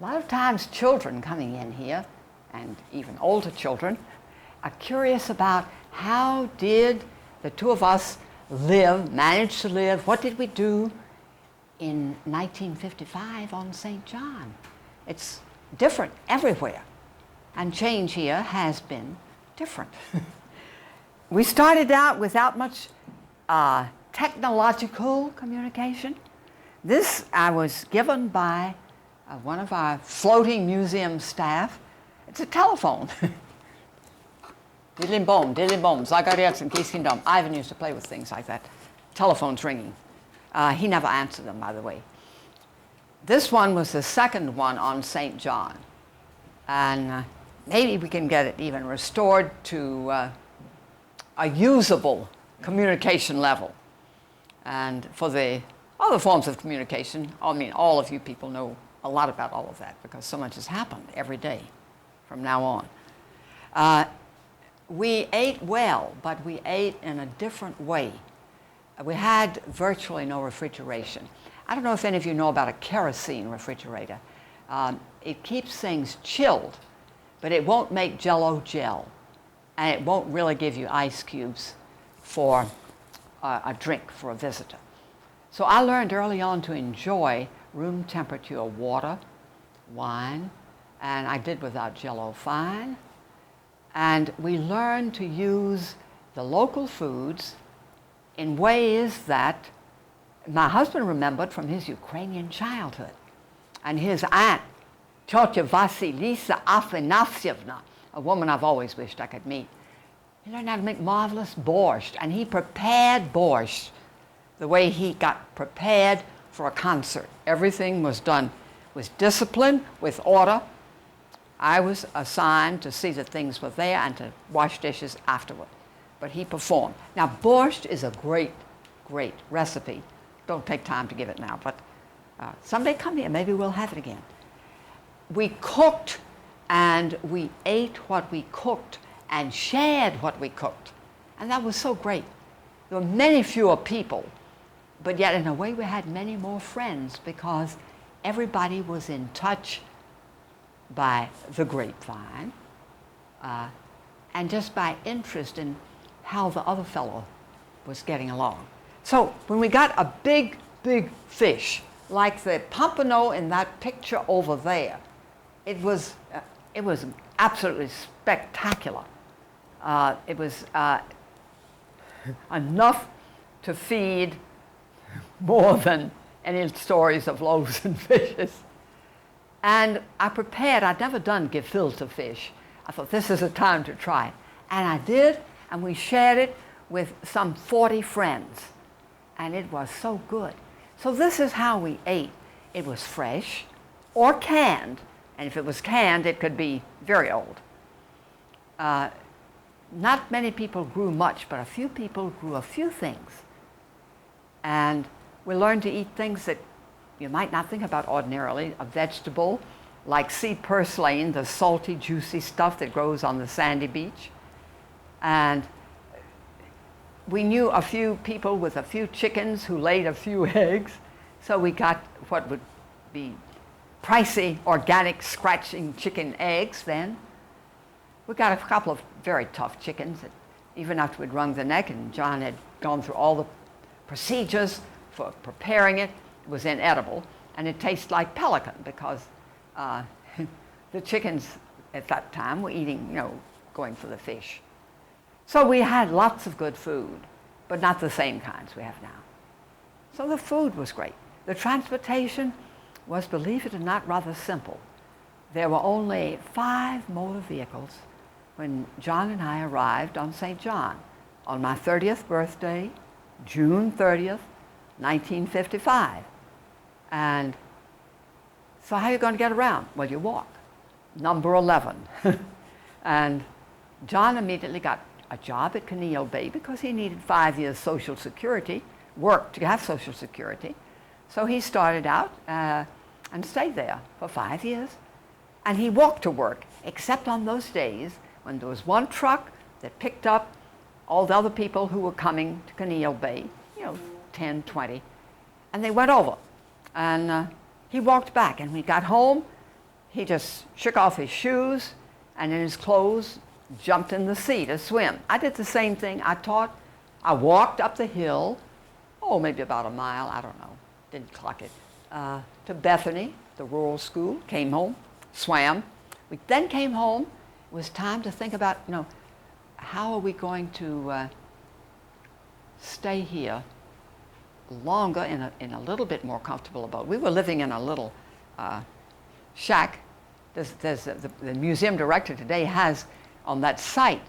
A lot of times children coming in here, and even older children, are curious about how did the two of us manage to live, what did we do in 1955 on St. John? It's different everywhere, and change here has been different. We started out without much technological communication. This I was given by one of our floating museum staff. It's a telephone. Diddly boom, Zagarias and Kissingdom. Ivan used to play with things like that. Telephones ringing. He never answered them, by the way. This one was the second one on St. John. And maybe we can get it even restored to a usable communication level. And for the other forms of communication, I mean, all of you people know a lot about all of that because so much has happened every day from now on. We ate well, but we ate in a different way. We had virtually no refrigeration. I don't know if any of you know about a kerosene refrigerator. It keeps things chilled, but it won't make Jell-O gel, and it won't really give you ice cubes for a drink for a visitor. So I learned early on to enjoy room temperature water, wine, and I did without Jell-O fine. And we learned to use the local foods in ways that my husband remembered from his Ukrainian childhood. And his aunt, Totya Vasilisa Afanasyevna, a woman I've always wished I could meet, he learned how to make marvelous borscht. And he prepared borscht the way he got prepared for a concert. Everything was done with discipline, with order. I was assigned to see that things were there and to wash dishes afterward. But he performed. Now, borscht is a great, great recipe. Don't take time to give it now, but someday come here, maybe we'll have it again. We cooked and we ate what we cooked and shared what we cooked. And that was so great. There were many fewer people, but yet in a way we had many more friends because everybody was in touch by the grapevine and just by interest in how the other fellow was getting along. So when we got a big, big fish, like the pompano in that picture over there, it was absolutely spectacular. It was enough to feed more than any stories of loaves and fishes. And I prepared, I'd never done gefilte fish. I thought this is a time to try it. And I did, and we shared it with some 40 friends. And it was so good. So this is how we ate. It was fresh or canned. And if it was canned, it could be very old. Not many people grew much, but a few people grew a few things. And we learned to eat things that you might not think about ordinarily. A vegetable like sea purslane, the salty, juicy stuff that grows on the sandy beach. And we knew a few people with a few chickens who laid a few eggs. So we got what would be pricey, organic, scratching chicken eggs then. We got a couple of very tough chickens that even after we'd wrung the neck and John had gone through all the procedures for preparing it, it was inedible, and it tastes like pelican because the chickens at that time were eating, going for the fish. So we had lots of good food, but not the same kinds we have now. So the food was great. The transportation was, believe it or not, rather simple. There were only 5 motor vehicles when John and I arrived on St. John on my 30th birthday, June 30th, 1955. And so how are you going to get around? Well, you walk. Number 11. And John immediately got a job at Kineo Bay because he needed 5 years Social Security, work to have Social Security. So he started out and stayed there for 5 years. And he walked to work, except on those days when there was one truck that picked up all the other people who were coming to Kineo Bay, 10, 20, and they went over. And he walked back, and we got home he just shook off his shoes and in his clothes jumped in the sea to swim. I did the same thing. I walked up the hill, maybe about a mile, I don't know, didn't clock it, to Bethany, the rural school, came home, swam. We then came home. It was time to think about, how are we going to stay here longer in a little bit more comfortable abode. We were living in a little shack. The museum director today has on that site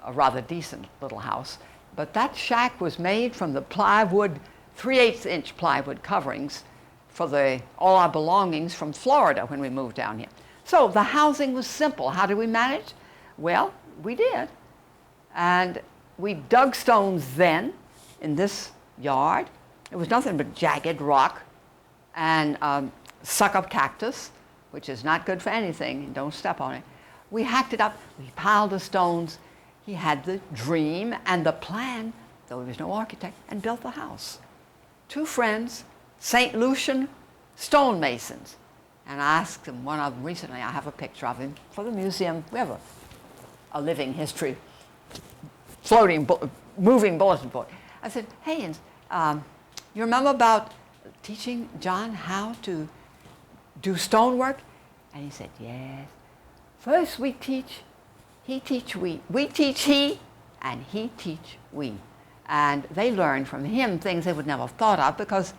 a rather decent little house, but that shack was made from the plywood, 3/8-inch plywood coverings for all our belongings from Florida when we moved down here. So the housing was simple. How did we manage? Well, we did. And we dug stones then in this yard. It was nothing but jagged rock and suck-up cactus, which is not good for anything. Don't step on it. We hacked it up. We piled the stones. He had the dream and the plan, though he was no architect, and built the house. 2 friends, St. Lucian stonemasons. And I asked him, one of them recently, I have a picture of him for the museum. We have a living history, moving bulletin board. I said, hey, you remember about teaching John how to do stonework? And he said, yes. First we teach, he teach we. We teach he, and he teach we. And they learned from him things they would never have thought of because,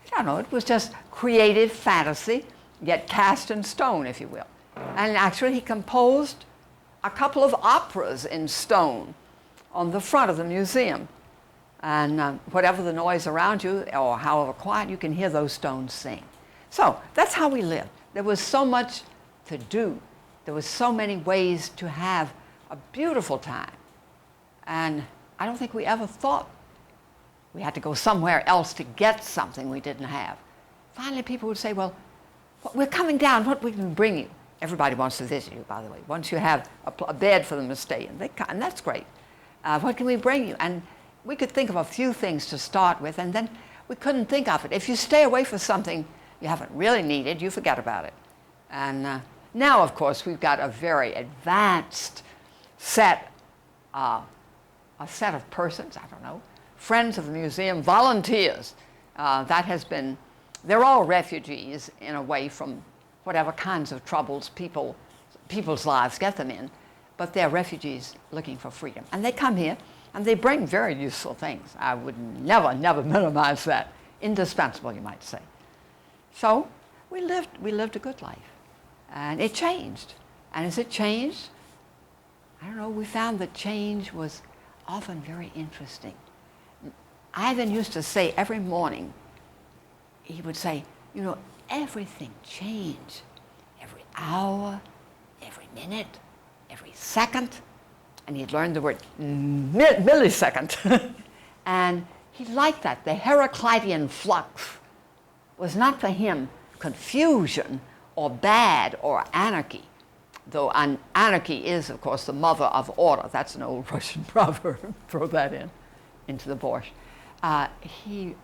I don't know, it was just creative fantasy, yet cast in stone, if you will. And actually he composed a couple of operas in stone on the front of the museum. And whatever the noise around you, or however quiet, you can hear those stones sing. So that's how we lived. There was so much to do. There was so many ways to have a beautiful time. And I don't think we ever thought we had to go somewhere else to get something we didn't have. Finally, people would say, well, we're coming down. What we can bring you? Everybody wants to visit you, by the way. Once you have a bed for them to stay in, and that's great. What can we bring you? And we could think of a few things to start with, and then we couldn't think of it. If you stay away from something you haven't really needed, you forget about it. And now, of course, we've got a very advanced set of persons, I don't know, friends of the museum, volunteers. They're all refugees in a way from whatever kinds of troubles people's lives get them in, but they're refugees looking for freedom. And they come here, and they bring very useful things. I would never minimize that. Indispensable, you might say. So we lived a good life. And it changed. And as it changed, I don't know, we found that change was often very interesting. Ivan used to say every morning, he would say, everything changed. Every hour, every minute, every second. And he'd learned the word millisecond. And he liked that. The Heraclitean flux was not for him confusion or bad or anarchy, though anarchy is, of course, the mother of order. That's an old Russian proverb. Throw that into the borscht. He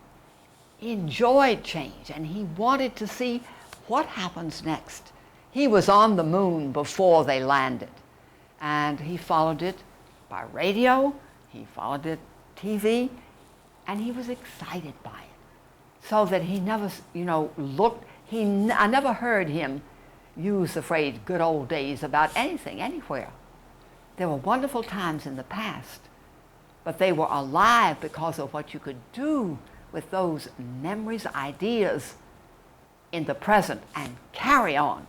enjoyed change, and he wanted to see what happens next. He was on the moon before they landed, and he followed it by radio, he followed it TV, and he was excited by it. So that he never, I never heard him use the phrase good old days about anything, anywhere. There were wonderful times in the past, but they were alive because of what you could do with those memories, ideas in the present and carry on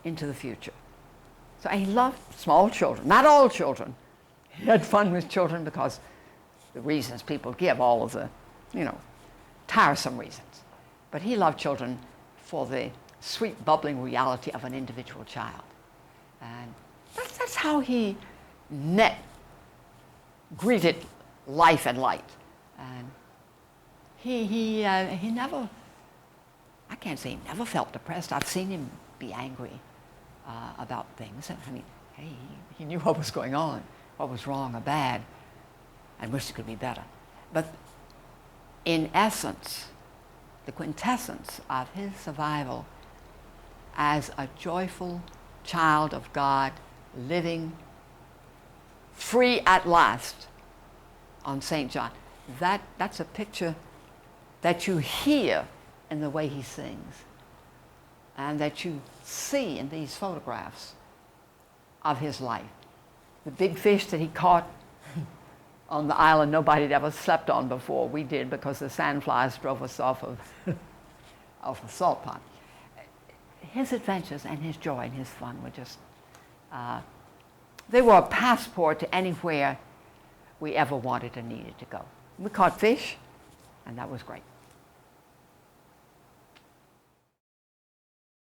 into the future. So he loved small children, not all children. He had fun with children because the reasons people give, all of the, tiresome reasons. But he loved children for the sweet, bubbling reality of an individual child. And that's how he greeted life and light. And he never, I can't say he never felt depressed. I've seen him be angry about things. I mean, hey, he knew what was going on, what was wrong or bad, and wished it could be better. But in essence, the quintessence of his survival as a joyful child of God, living free at last on St. John. That's a picture that you hear in the way he sings, and that you see in these photographs of his life. The big fish that he caught on the island nobody had ever slept on before. We did, because the sandflies drove us off of the salt pond. His adventures and his joy and his fun were just, they were a passport to anywhere we ever wanted or needed to go. We caught fish, and that was great.